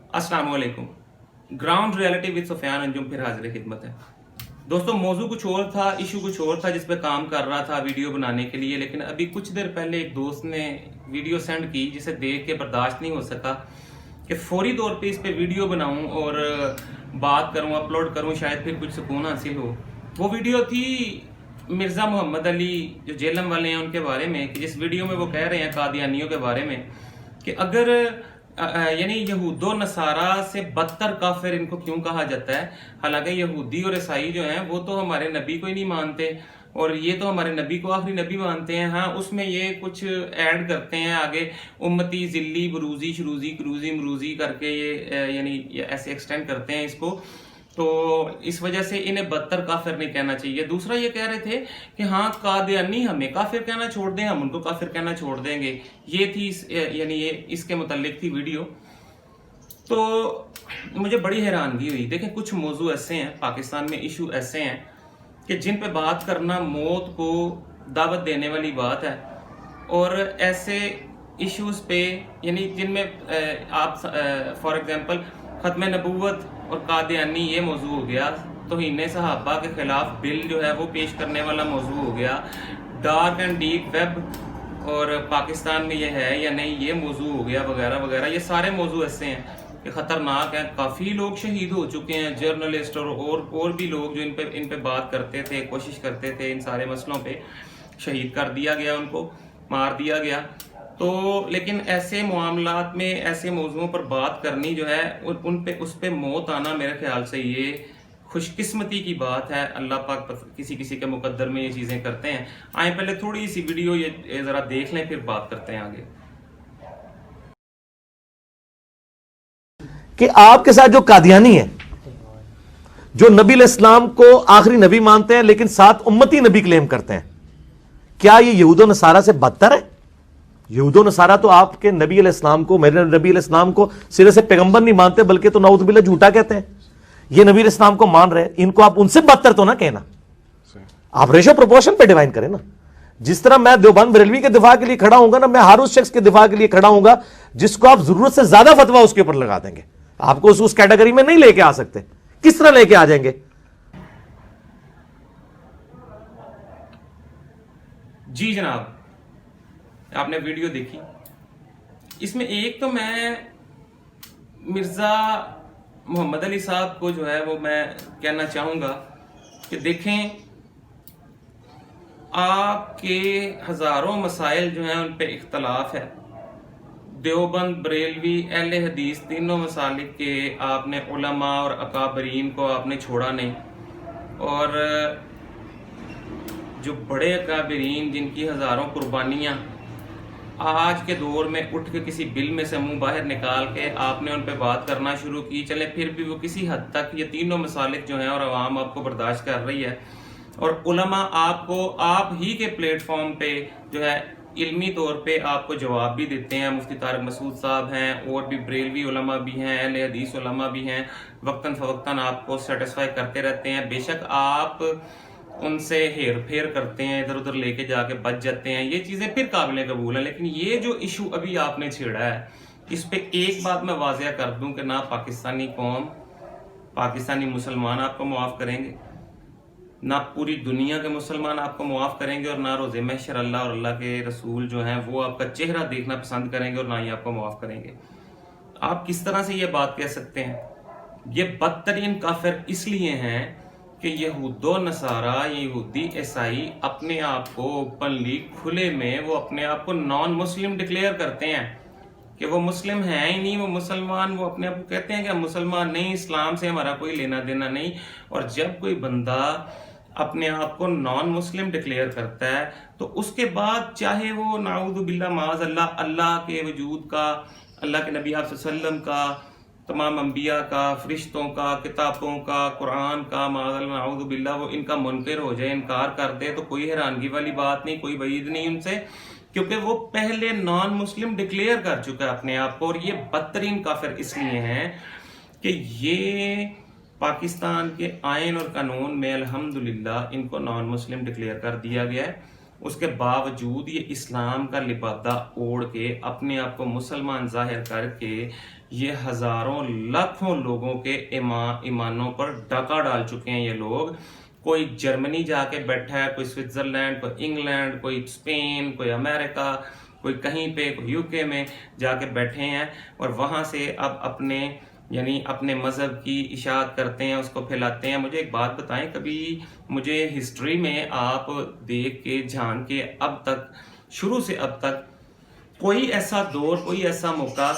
अस्सलाम वालेकुम। Ground reality with Sufiyan Anjum फिर हाजिर खिदमत है। दोस्तों, मौजू कुछ और था, इशू कुछ और था जिस पे काम कर रहा था वीडियो बनाने के लिए, लेकिन अभी कुछ देर पहले एक दोस्त ने वीडियो सेंड की जिसे देख के बर्दाश्त नहीं हो सका कि फौरी तौर पे इस पे वीडियो बनाऊं और बात करूं, अपलोड करूं, शायद फिर कुछ सुकून हासिल हो। वो वीडियो थी मिर्ज़ा मोहम्मद अली जो जेलम वाले हैं उनके बारे में, कि जिस वीडियो में वो कह रहे हैं कादियानियों के बारे में कि अगर यानी यहूदो नसारा से बदतर काफिर इनको क्यों कहा जाता है। हालांकि यहूदी और ईसाई जो हैं वो तो हमारे नबी को ही नहीं मानते और ये तो हमारे नबी को आखिरी नबी मानते हैं। हाँ, उसमें ये कुछ ऐड करते हैं आगे, उम्मती जिल्ली बरूजी शरूजी क्रूजी मरूजी करके ये यानी ऐसे एक्सटेंड करते हैं इसको, तो इस वजह से इन्हें बदतर काफिर नहीं कहना चाहिए। दूसरा ये कह रहे थे कि हाँ कादियानी हमें काफिर कहना छोड़ दें, हम उनको काफिर कहना छोड़ देंगे। ये थी यानी ये इसके मुतालिक थी वीडियो। तो मुझे बड़ी हैरानगी हुई। देखें, कुछ मौजू ऐसे हैं पाकिस्तान में, इशू ऐसे हैं कि जिन पे बात करना मौत को दावत देने वाली बात है, और ऐसे इश्यूज पे यानी जिनमें आप फॉर एग्जांपल खत्म नबूवत और कादियानी ये मौजू हो गया, तौहीन सहाबा के खिलाफ बिल जो है वो पेश करने वाला मौजू हो गया, डार्क एंड डीप वेब और पाकिस्तान में ये है या नहीं ये मौजू हो गया, वगैरह वगैरह। ये सारे मौजू ऐसे हैं कि खतरनाक हैं। काफ़ी लोग शहीद हो चुके हैं, जर्नलिस्ट और भी लोग जो इन पे बात करते थे, कोशिश करते थे इन सारे मसलों पे, शहीद कर दिया गया, उनको मार दिया गया। तो लेकिन ऐसे मामलात में, ऐसे मौजूओं पर बात करनी जो है उन पे उस पे मौत आना, मेरे ख्याल से ये खुशकिस्मती की बात है। अल्लाह पाक किसी किसी के मुकद्दर में ये चीज़ें करते हैं। आए पहले थोड़ी सी वीडियो ये ज़रा देख लें, फिर बात करते हैं आगे। कि आपके साथ जो कादियानी है, जो नबी इस्लाम को आखिरी नबी मानते हैं लेकिन साथ उम्मती नबी क्लेम करते हैं, क्या ये यहूदो नसारा से बदतर है? यहूदो नसारा तो आपके नबी इस्लाम को, मेरे नबी इस्लाम को सिरे से पैगंबर नहीं मानते, बल्कि तो नाउज़ुबिल्लाह झूठा कहते हैं। ये नबी इस्लाम को मान रहे हैं, इनको आप उनसे बदतर तो ना कहना। आप रेशो प्रोपोर्शन पे डिवाइन करें ना। जिस तरह मैं देवबंद बरेलवी के दिफा के लिए खड़ा हूंगा ना, मैं हर उस शख्स के दिफा के लिए खड़ा हूंगा जिसको आप जरूरत से ज्यादा फतवा उसके ऊपर लगा देंगे। आपको उस कैटेगरी में नहीं लेके आ सकते। किस तरह लेके आ जाएंगे? जी जनाब, आपने वीडियो देखी। इसमें एक तो मैं मिर्ज़ा मोहम्मद अली साहब को जो है वो मैं कहना चाहूँगा कि देखें, आपके हज़ारों मसाइल जो हैं उन पे इख्तलाफ है। देवबंद, बरेलवी, अहले हदीस, तीनों मसालिक के आपने उलमा और अकाबरीन को आपने छोड़ा नहीं, और जो बड़े अकाबरीन जिनकी हज़ारों कुर्बानियाँ आज के दौर में उठ के किसी बिल में से मुंह बाहर निकाल के आपने उन पे बात करना शुरू की। चले फिर भी वो किसी हद तक ये तीनों मसालिक जो हैं और अवाम आपको बर्दाश्त कर रही है, और उलमा आपको आप ही के प्लेटफॉर्म पे जो है इल्मी तौर पे आपको जवाब भी देते हैं। मुफ्ती तारिक मसूद साहब हैं, और भी बरेलवी उलमा भी हैं, अहले हदीस उलमा भी हैं, वक्तन फवक्तन आपको सेटिस्फाई करते रहते हैं। बेशक आप उनसे हेर फेर करते हैं, इधर उधर लेके जाके बच जाते हैं, ये चीज़ें फिर काबिल कबूल है। लेकिन ये जो इशू अभी आपने छेड़ा है, इस पे एक बात मैं वाज़िया कर दूं कि ना पाकिस्तानी कौम, पाकिस्तानी मुसलमान आपको मुआफ़ करेंगे, ना पूरी दुनिया के मुसलमान आपको मुआफ़ करेंगे, और ना रोज़े महशर अल्लाह और अल्लाह के रसूल जो हैं वो आपका चेहरा देखना पसंद करेंगे, और ना ही आपको मुआफ़ करेंगे। आप किस तरह से ये बात कह सकते हैं? ये बदतरीन काफिर इसलिए हैं कि यहूदो नसारा, यहूदी ईसाई अपने आप को ओपनली, खुले में, वो अपने आप को नॉन मुस्लिम डिक्लेयर करते हैं कि वो मुस्लिम हैं ही नहीं, वो मुसलमान, वो अपने आप को कहते हैं कि हम मुसलमान नहीं, इस्लाम से हमारा कोई लेना देना नहीं। और जब कोई बंदा अपने आप को नॉन मुस्लिम डिक्लेयर करता है तो उसके बाद चाहे वो नाऊदु बिल्ला माज अल्लाह, अल्लाह के वजूद का, अल्लाह के नबी आप सल्लम का, तमाम अंबिया का, फरिश्तों का, किताबों का, कुरान का, माज़अल्लाह नाऊदु बिल्ला, वो इनका मुनकर हो जाए, इनकार कर दे, तो कोई हैरानगी वाली बात नहीं, कोई वईद नहीं उनसे, क्योंकि वो पहले नॉन मुस्लिम डिक्लेयर कर चुका है अपने आप को। और ये बदतरीन काफिर इसलिए हैं कि ये पाकिस्तान के आइन और कानून में अल्हम्दुलिल्लाह इनको नॉन मुस्लिम डिक्लेयर कर दिया गया है। उसके बावजूद ये इस्लाम का लिबादा ओढ़ के अपने आप को मुसलमान जाहिर करके ये हज़ारों लाखों लोगों के ईमानों पर डाका डाल चुके हैं ये लोग। कोई जर्मनी जाके बैठा है, कोई स्विट्ज़रलैंड, कोई इंग्लैंड, कोई स्पेन, कोई अमेरिका, कोई कहीं पे, कोई यूके में जाके बैठे हैं और वहाँ से अब अपने मज़हब की इशाअत करते हैं, उसको फैलाते हैं। मुझे एक बात बताएं, कभी मुझे हिस्ट्री में आप देख के जान के अब तक, शुरू से अब तक कोई ऐसा दौर, कोई ऐसा मौका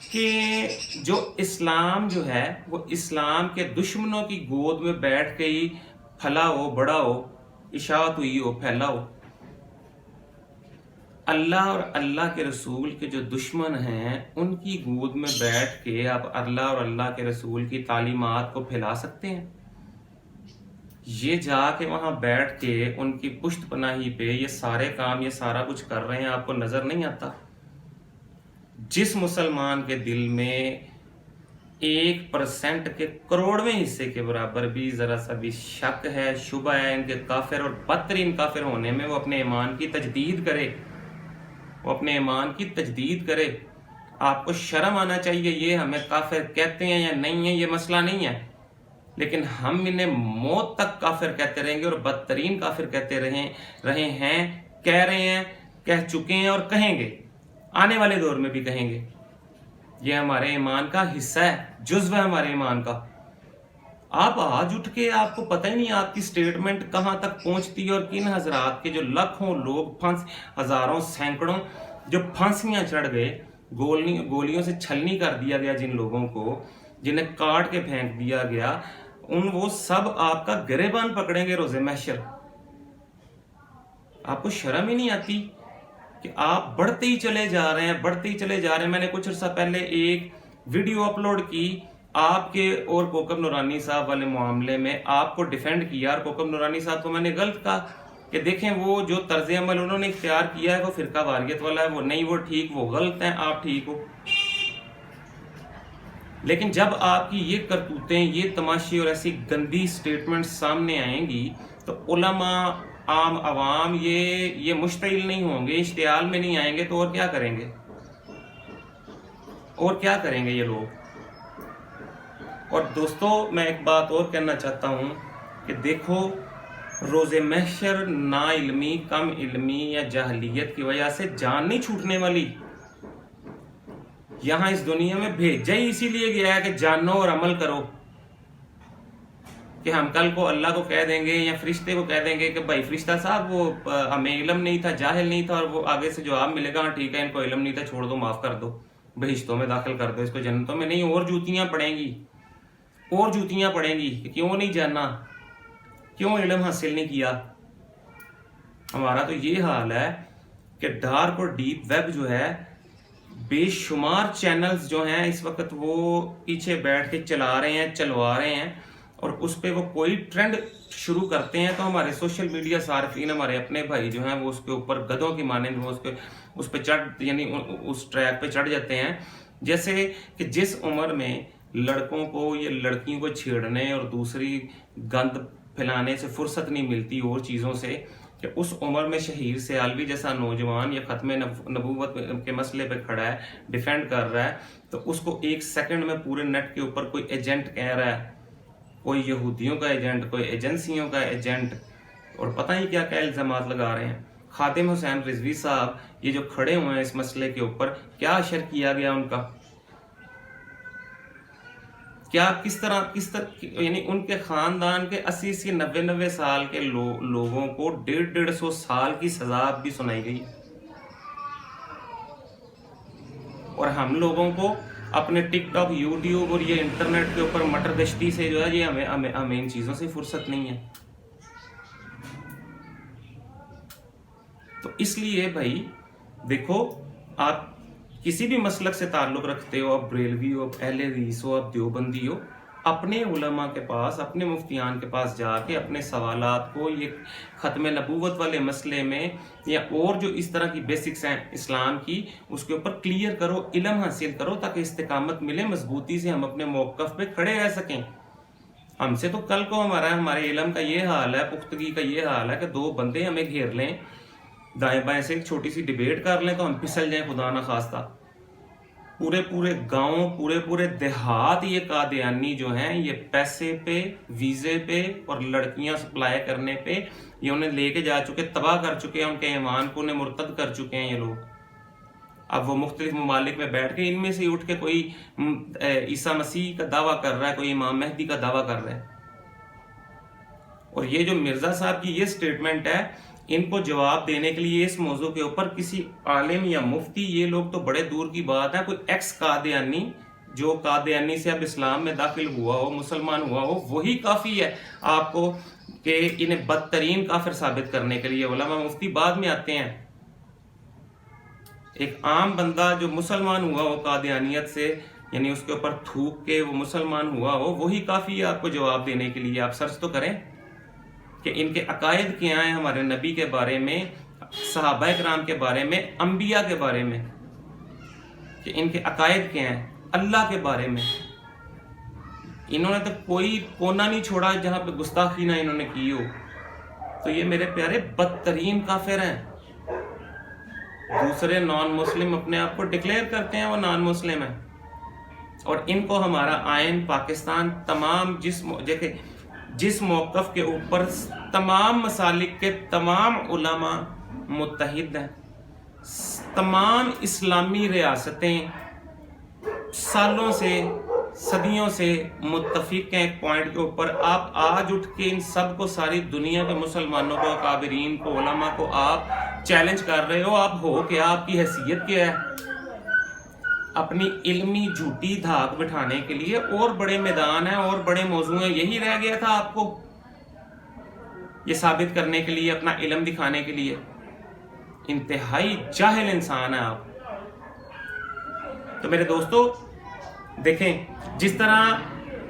कि जो इस्लाम जो है वो इस्लाम के दुश्मनों की गोद में बैठ के ही फला हो, बड़ा हो, इशाअत हुई हो, फैला हो। अल्लाह और अल्लाह के रसूल के जो दुश्मन हैं उनकी गोद में बैठ के आप अल्लाह और अल्लाह के रसूल की तालीमात को फैला सकते हैं? ये जाके वहां बैठ के उनकी पुश्त पनाही पे ये सारे काम, ये सारा कुछ कर रहे हैं, आपको नजर नहीं आता? जिस मुसलमान के दिल में 1% के करोड़वें हिस्से के बराबर भी जरा सा भी शक है, शुबह है इनके काफिर और बदतरीन काफिर होने में, वो अपने ईमान की तजदीद करे, वो अपने ईमान की तजदीद करे। आपको शर्म आना चाहिए। ये हमें काफिर कहते हैं या नहीं है ये मसला नहीं है, लेकिन हम इन्हें मौत तक काफिर कहते रहेंगे और बदतरीन काफिर कहते रहे हैं, कह रहे हैं, कह चुके हैं और कहेंगे, आने वाले दौर में भी कहेंगे। ये हमारे ईमान का हिस्सा है, जुज़्व है हमारे ईमान का। आप आज उठ के आपको पता ही नहीं आपकी स्टेटमेंट कहां तक पहुंचती है और किन हजरात के जो लाखों लोग, हजारों, सैकड़ों जो फांसियां चढ़ गए, गोलियों से छलनी कर दिया गया जिन लोगों को, जिन्हें काट के फेंक दिया गया, वो सब आपका गिरेबान पकड़ेंगे रोजे महशर। आपको शर्म ही नहीं आती कि आप बढ़ते ही चले जा रहे हैं, बढ़ते ही चले जा रहे हैं। मैंने कुछ अर्सा पहले एक वीडियो अपलोड की आपके और कोकब नूरानी साहब वाले मामले में, आपको डिफेंड किया और कोकब नूरानी साहब को मैंने गलत कहा कि देखें वो जो तर्ज अमल उन्होंने इख्तियार किया है वो फिरका वारियत वाला है, वो नहीं, वो ठीक, वो गलत है, आप ठीक हो। लेकिन जब आपकी ये करतूतें, ये तमाशे और ऐसी गंदी स्टेटमेंट सामने आएंगी तो उलमा, आम आवाम ये मुश्तिल नहीं होंगे, इश्तियाल में नहीं आएंगे, तो और क्या करेंगे? और क्या करेंगे ये लोग? और दोस्तों मैं एक बात और कहना चाहता हूं कि देखो, रोजे महशर ना इल्मी, कम इल्मी या जाहलियत की वजह से जान नहीं छूटने वाली। यहां इस दुनिया में भेजा ही इसीलिए गया है कि जानो और अमल करो। कि हम कल को अल्लाह को कह देंगे या फरिश्ते को कह देंगे कि भाई फरिश्ता साहब वो हमें इल्म नहीं था, जाहिल नहीं था, और वो आगे से जवाब मिलेगा, हाँ ठीक है इनको इल्म नहीं था, छोड़ दो, माफ कर दो, बहिश्तों में दाखिल कर दो, इसको जन्नतों में नहीं। और जूतियां पड़ेंगी, और जूतियां पड़ेंगी। क्यों नहीं जाना, क्यों इल्म हासिल नहीं किया? हमारा तो ये हाल है कि डार्क और डीप वेब जो है, बेशुमार चैनल्स जो हैं इस वक्त वो पीछे बैठ के चला रहे हैं, चलवा रहे हैं, और उस पे वो कोई ट्रेंड शुरू करते हैं तो हमारे सोशल मीडिया सार्फिन, हमारे अपने भाई जो हैं वो उसके ऊपर गधों की मानेंद वो उस पे चढ़, यानी उस ट्रैक पे चढ़ जाते हैं। जैसे कि जिस उम्र में लड़कों को या लड़कियों को छेड़ने और दूसरी गंद फैलाने से फुर्सत नहीं मिलती और चीज़ों से, कि उस उम्र में शहीर सियालवी जैसा नौजवान या खत्म नबूवत के मसले पे खड़ा है, डिफेंड कर रहा है, तो उसको एक सेकंड में पूरे नेट के ऊपर कोई एजेंट कह रहा है, कोई यहूदियों का एजेंट, कोई एजेंसियों का एजेंट, और पता ही क्या क्या इल्जामात लगा रहे हैं। खादिम हुसैन रिजवी साहब ये जो खड़े हुए हैं इस मसले के ऊपर, क्या अशर किया गया उनका, क्या किस तरह यानी उनके खानदान के 80 90 साल के लोगों को 150 साल की सजा भी सुनाई गई, और हम लोगों को अपने टिकटॉक, यूट्यूब और ये इंटरनेट के ऊपर मटर गश्ती से जो है, ये हमें इन चीजों से फुर्सत नहीं है। तो इसलिए भाई देखो, आप किसी भी मसलक से ताल्लुक रखते हो, आप बरेलवी हो, आप अहले हदीस हो, आप देवबंदी हो, अपने उलमा के पास, अपने मुफ्तियान के पास जाके अपने सवालात को ये ख़त्म नबूवत वाले मसले में या और जो इस तरह की बेसिक्स हैं इस्लाम की, उसके ऊपर क्लियर करो, इल्म हासिल करो, ताकि इस्तिकामत मिले, मजबूती से हम अपने मौक़िफ़ पे खड़े रह सकें। हमसे तो कल को हमारे इल्म का ये हाल है, पुख्तगी का ये हाल है कि दो बंदे हमें घेर लें دائیں بائیں سے ایک چھوٹی سی ڈیبیٹ کر لیں تو ہم پھسل جائیں خدا نہ خواستہ. پورے گاؤں پورے دیہات یہ قادیانی جو ہیں یہ پیسے پہ، ویزے پہ اور لڑکیاں سپلائی کرنے پہ یہ انہیں لے کے جا چکے، تباہ کر چکے ہیں ان کے ایمان کو، انہیں مرتد کر چکے ہیں یہ لوگ. اب وہ مختلف ممالک میں بیٹھ کے ان میں سے اٹھ کے کوئی عیسیٰ مسیح کا دعویٰ کر رہا ہے، کوئی امام مہدی کا دعویٰ کر رہا ہے. اور یہ جو مرزا صاحب کی یہ سٹیٹمنٹ ہے، ان کو جواب دینے کے لیے اس موضوع کے اوپر کسی عالم یا مفتی، یہ لوگ تو بڑے دور کی بات ہے، کوئی ایکس قادیانی جو قادیانی سے اب اسلام میں داخل ہوا ہو، مسلمان ہوا ہو، وہی کافی ہے آپ کو کہ انہیں بدترین کافر ثابت کرنے کے لیے. علماء مفتی بعد میں آتے ہیں. ایک عام بندہ جو مسلمان ہوا ہو قادیانیت سے، یعنی اس کے اوپر تھوک کے وہ مسلمان ہوا ہو، وہی کافی ہے آپ کو جواب دینے کے لیے. آپ سرچ تو کریں کہ ان کے عقائد کیا ہیں ہمارے نبی کے بارے میں، صحابہ کرام کے بارے میں، انبیاء کے بارے میں، کہ ان کے عقائد کیا ہیں اللہ کے بارے میں. انہوں نے تو کوئی کونا نہیں چھوڑا جہاں پہ گستاخی نہ انہوں نے کی ہو. تو یہ میرے پیارے بدترین کافر ہیں. دوسرے نان مسلم اپنے آپ کو ڈکلیئر کرتے ہیں وہ نان مسلم ہیں، اور ان کو ہمارا آئین پاکستان تمام جس موقف کے اوپر تمام مسالک کے تمام علماء متحد ہیں، تمام اسلامی ریاستیں سالوں سے صدیوں سے متفق ہیں ایک پوائنٹ کے اوپر. آپ آج اٹھ کے ان سب کو، ساری دنیا کے مسلمانوں کو، اکابرین کو، علماء کو آپ چیلنج کر رہے ہو. آپ ہو کیا؟ آپ کی حیثیت کیا ہے؟ اپنی علمی جھوٹی دھاک بٹھانے کے لیے اور بڑے میدان ہیں اور بڑے موضوع ہیں. یہی رہ گیا تھا آپ کو یہ ثابت کرنے کے لیے، اپنا علم دکھانے کے لیے. انتہائی جاہل انسان ہیں آپ. تو میرے دوستو دیکھیں، جس طرح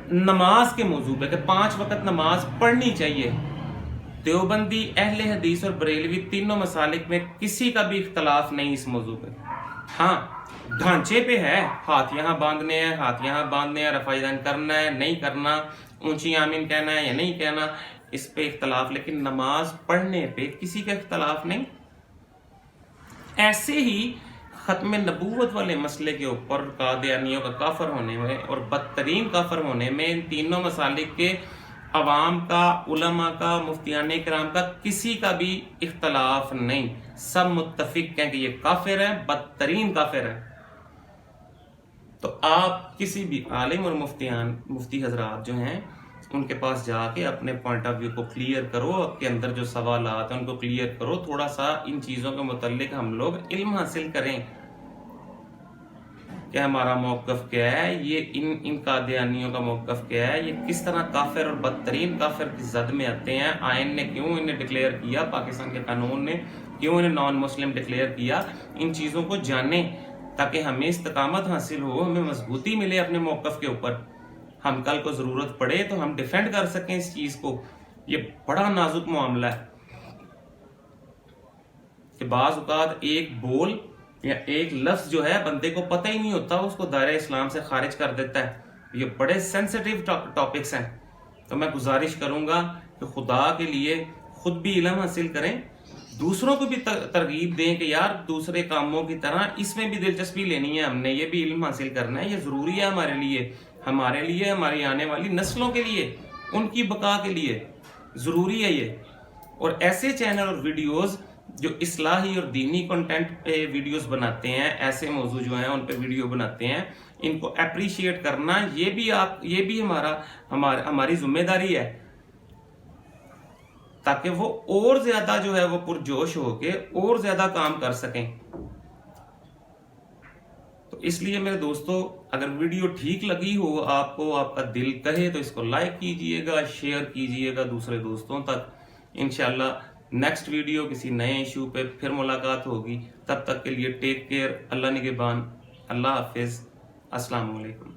نماز کے موضوع پہ کہ 5 وقت نماز پڑھنی چاہیے، دیوبندی، اہل حدیث اور بریلوی تینوں مسالک میں کسی کا بھی اختلاف نہیں اس موضوع پہ. ہاں ڈھانچے پہ ہے، ہاتھ یہاں باندھنے ہیں، ہاتھ یہاں باندھنے ہیں، رفع یدین کرنا ہے نہیں کرنا، اونچی آمین کہنا ہے یا نہیں کہنا، اس پہ اختلاف. لیکن نماز پڑھنے پہ کسی کا اختلاف نہیں. ایسے ہی ختم نبوت والے مسئلے کے اوپر قادیانیوں کا کافر ہونے میں اور بدترین کافر ہونے میں ان تینوں مسالک کے عوام کا، علماء کا، مفتیان کرام کا کسی کا بھی اختلاف نہیں. سب متفق ہیں کہ یہ کافر ہیں، بدترین کافر ہیں. تو آپ کسی بھی عالم اور مفتی حضرات جو ہیں ان کے پاس جا کے اپنے پوائنٹ آف ویو کو کلیئر کرو، آپ کے اندر جو سوالات ہیں ان کو کلیئر کرو. تھوڑا سا ان چیزوں کے متعلق ہم لوگ علم حاصل کریں کہ ہمارا موقف کیا ہے، یہ ان قادیانیوں کا موقف کیا ہے، یہ کس طرح کافر اور بدترین کافر کی زد میں آتے ہیں. آئین نے کیوں انہیں ڈکلیئر کیا، پاکستان کے قانون نے کیوں انہیں نان مسلم ڈکلیئر کیا. ان چیزوں کو جانیں تاکہ ہمیں استقامت حاصل ہو، ہمیں مضبوطی ملے اپنے موقف کے اوپر. ہم کل کو ضرورت پڑے تو ہم ڈیفینڈ کر سکیں اس چیز کو. یہ بڑا نازک معاملہ ہے کہ بعض اوقات ایک بول یا ایک لفظ جو ہے بندے کو پتہ ہی نہیں ہوتا، اس کو دائرہ اسلام سے خارج کر دیتا ہے. یہ بڑے سینسیٹیو ٹاپکس ہیں. تو میں گزارش کروں گا کہ خدا کے لیے خود بھی علم حاصل کریں، دوسروں کو بھی ترغیب دیں کہ یار دوسرے کاموں کی طرح اس میں بھی دلچسپی لینی ہے، ہم نے یہ بھی علم حاصل کرنا ہے. یہ ضروری ہے ہمارے لیے، ہماری آنے والی نسلوں کے لیے، ان کی بقا کے لیے ضروری ہے یہ. اور ایسے چینل اور ویڈیوز جو اصلاحی اور دینی کنٹینٹ پہ ویڈیوز بناتے ہیں، ایسے موضوع جو ہیں ان پہ ویڈیو بناتے ہیں، ان کو اپریشیٹ کرنا یہ بھی ہماری ذمہ داری ہے، تاکہ وہ اور زیادہ جو ہے وہ پرجوش ہو کے اور زیادہ کام کر سکیں. تو اس لیے میرے دوستو، اگر ویڈیو ٹھیک لگی ہو آپ کو، آپ کا دل کہے تو اس کو لائک کیجئے گا، شیئر کیجئے گا دوسرے دوستوں تک. انشاءاللہ نیکسٹ ویڈیو کسی نئے ایشو پہ پھر ملاقات ہوگی. تب تک کے لیے ٹیک کیئر. اللہ نگہبان. اللہ حافظ. السلام علیکم.